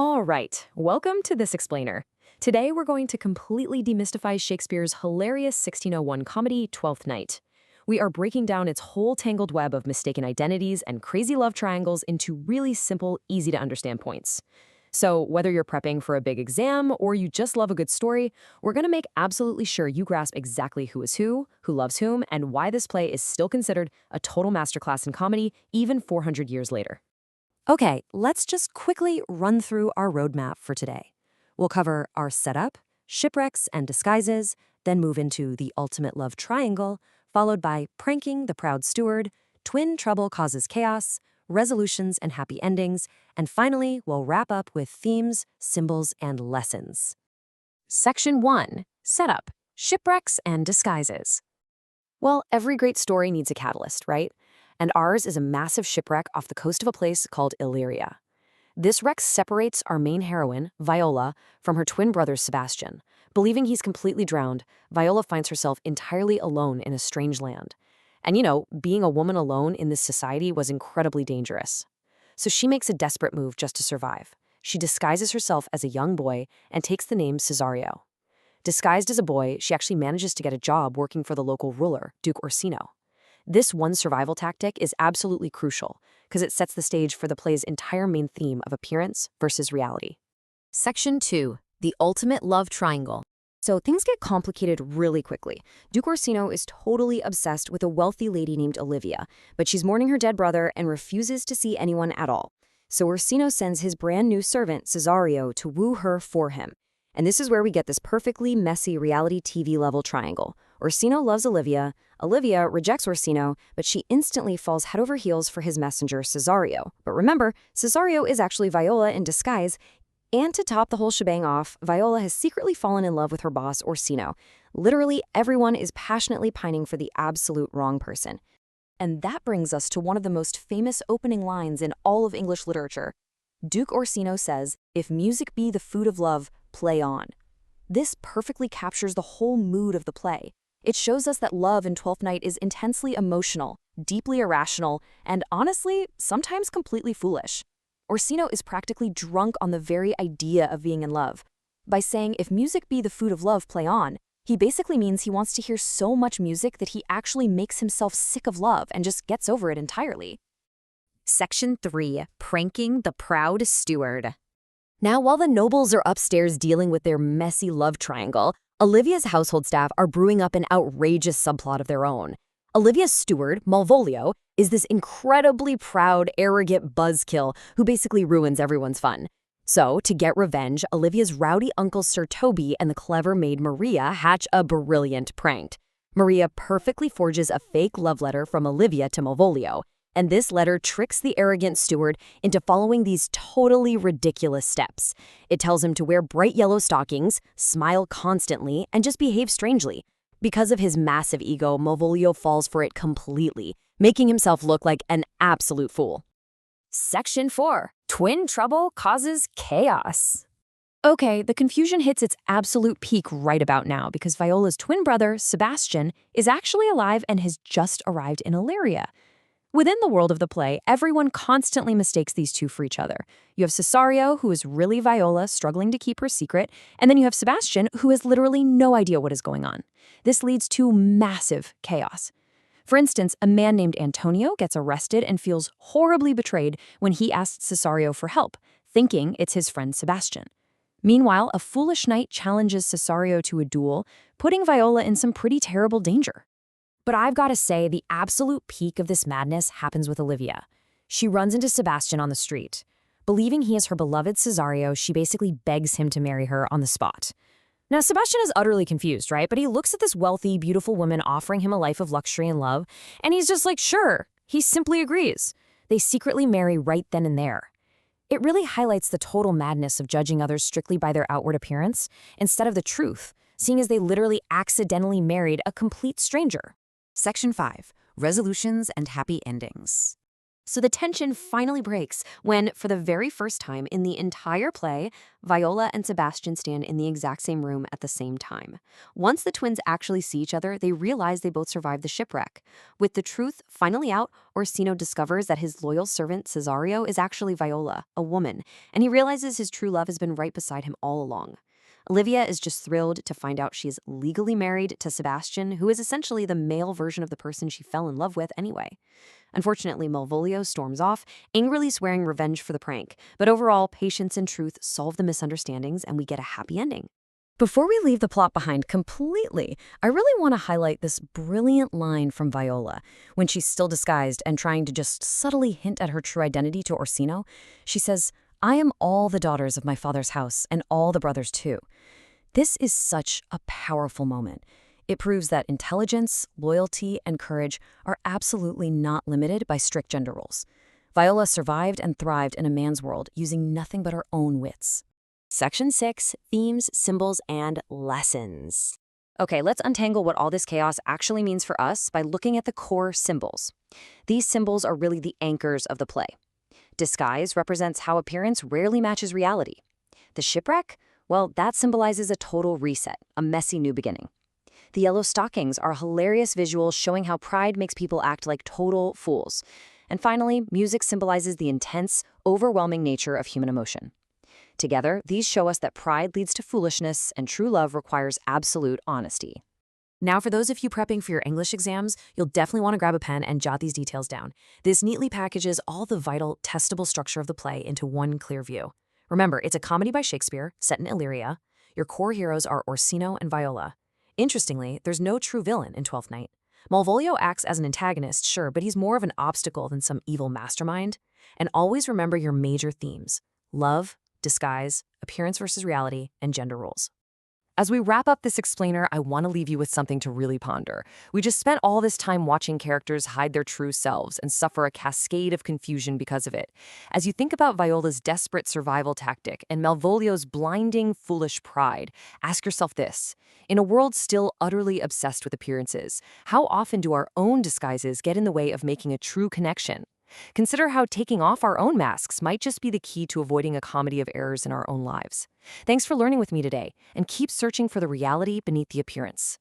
All right, welcome to This Explainer. Today we're going to completely demystify Shakespeare's hilarious 1601 comedy, Twelfth Night. We are breaking down its whole tangled web of mistaken identities and crazy love triangles into really simple, easy-to-understand points. So whether you're prepping for a big exam or you just love a good story, we're going to make absolutely sure you grasp exactly who is who loves whom, and why this play is still considered a total masterclass in comedy even 400 years later. Okay, let's just quickly run through our roadmap for today. We'll cover our setup, shipwrecks and disguises, then move into the ultimate love triangle, followed by pranking the proud steward, twin trouble causes chaos, resolutions and happy endings, and finally, we'll wrap up with themes, symbols, and lessons. Section 1. Setup, shipwrecks and disguises. Well, every great story needs a catalyst, right? And ours is a massive shipwreck off the coast of a place called Illyria. This wreck separates our main heroine, Viola, from her twin brother, Sebastian. Believing he's completely drowned, Viola finds herself entirely alone in a strange land. And being a woman alone in this society was incredibly dangerous. So she makes a desperate move just to survive. She disguises herself as a young boy and takes the name Cesario. Disguised as a boy, she actually manages to get a job working for the local ruler, Duke Orsino. This one survival tactic is absolutely crucial because it sets the stage for the play's entire main theme of appearance versus reality. Section 2. The ultimate love triangle. So things get complicated really quickly. Duke Orsino is totally obsessed with a wealthy lady named Olivia, but she's mourning her dead brother and refuses to see anyone at all. So Orsino sends his brand new servant, Cesario, to woo her for him. And this is where we get this perfectly messy reality TV level triangle. Orsino loves Olivia, Olivia rejects Orsino, but she instantly falls head over heels for his messenger, Cesario. But remember, Cesario is actually Viola in disguise. And to top the whole shebang off, Viola has secretly fallen in love with her boss, Orsino. Literally, everyone is passionately pining for the absolute wrong person. And that brings us to one of the most famous opening lines in all of English literature. Duke Orsino says, "If music be the food of love, play on." This perfectly captures the whole mood of the play. It shows us that love in Twelfth Night is intensely emotional, deeply irrational, and honestly, sometimes completely foolish. Orsino is practically drunk on the very idea of being in love. By saying, "If music be the food of love, play on," he basically means he wants to hear so much music that he actually makes himself sick of love and just gets over it entirely. Section 3. Pranking the proud steward. Now, while the nobles are upstairs dealing with their messy love triangle, Olivia's household staff are brewing up an outrageous subplot of their own. Olivia's steward, Malvolio, is this incredibly proud, arrogant buzzkill who basically ruins everyone's fun. So, to get revenge, Olivia's rowdy uncle Sir Toby and the clever maid Maria hatch a brilliant prank. Maria perfectly forges a fake love letter from Olivia to Malvolio, and this letter tricks the arrogant steward into following these totally ridiculous steps. It tells him to wear bright yellow stockings, smile constantly, and just behave strangely. Because of his massive ego, Malvolio falls for it completely, making himself look like an absolute fool. Section 4. Twin trouble causes chaos. Okay, the confusion hits its absolute peak right about now because Viola's twin brother, Sebastian, is actually alive and has just arrived in Illyria. Within the world of the play, everyone constantly mistakes these two for each other. You have Cesario, who is really Viola, struggling to keep her secret, and then you have Sebastian, who has literally no idea what is going on. This leads to massive chaos. For instance, a man named Antonio gets arrested and feels horribly betrayed when he asks Cesario for help, thinking it's his friend Sebastian. Meanwhile, a foolish knight challenges Cesario to a duel, putting Viola in some pretty terrible danger. But I've got to say, the absolute peak of this madness happens with Olivia. She runs into Sebastian on the street. Believing he is her beloved Cesario, she basically begs him to marry her on the spot. Now, Sebastian is utterly confused, right? But he looks at this wealthy, beautiful woman offering him a life of luxury and love, and he's just like, sure. He simply agrees. They secretly marry right then and there. It really highlights the total madness of judging others strictly by their outward appearance, instead of the truth, seeing as they literally accidentally married a complete stranger. Section 5. Resolutions and happy endings. So the tension finally breaks when, for the very first time in the entire play, Viola and Sebastian stand in the exact same room at the same time. Once the twins actually see each other, they realize they both survived the shipwreck. With the truth finally out, Orsino discovers that his loyal servant Cesario is actually Viola, a woman, and he realizes his true love has been right beside him all along. Olivia is just thrilled to find out she is legally married to Sebastian, who is essentially the male version of the person she fell in love with anyway. Unfortunately, Malvolio storms off, angrily swearing revenge for the prank, but overall, patience and truth solve the misunderstandings and we get a happy ending. Before we leave the plot behind completely, I really want to highlight this brilliant line from Viola. When she's still disguised and trying to just subtly hint at her true identity to Orsino, she says, "I am all the daughters of my father's house and all the brothers too." This is such a powerful moment. It proves that intelligence, loyalty, and courage are absolutely not limited by strict gender roles. Viola survived and thrived in a man's world using nothing but her own wits. Section 6, Themes, Symbols, and Lessons. Okay, let's untangle what all this chaos actually means for us by looking at the core symbols. These symbols are really the anchors of the play. Disguise represents how appearance rarely matches reality. The shipwreck? Well, that symbolizes a total reset, a messy new beginning. The yellow stockings are a hilarious visual showing how pride makes people act like total fools. And finally, music symbolizes the intense, overwhelming nature of human emotion. Together, these show us that pride leads to foolishness and true love requires absolute honesty. Now, for those of you prepping for your English exams, you'll definitely want to grab a pen and jot these details down. This neatly packages all the vital, testable structure of the play into one clear view. Remember, it's a comedy by Shakespeare, set in Illyria. Your core heroes are Orsino and Viola. Interestingly, there's no true villain in Twelfth Night. Malvolio acts as an antagonist, sure, but he's more of an obstacle than some evil mastermind. And always remember your major themes: love, disguise, appearance versus reality, and gender roles. As we wrap up this explainer, I want to leave you with something to really ponder. We just spent all this time watching characters hide their true selves and suffer a cascade of confusion because of it. As you think about Viola's desperate survival tactic and Malvolio's blinding, foolish pride, ask yourself this. In a world still utterly obsessed with appearances, how often do our own disguises get in the way of making a true connection? Consider how taking off our own masks might just be the key to avoiding a comedy of errors in our own lives. Thanks for learning with me today, and keep searching for the reality beneath the appearance.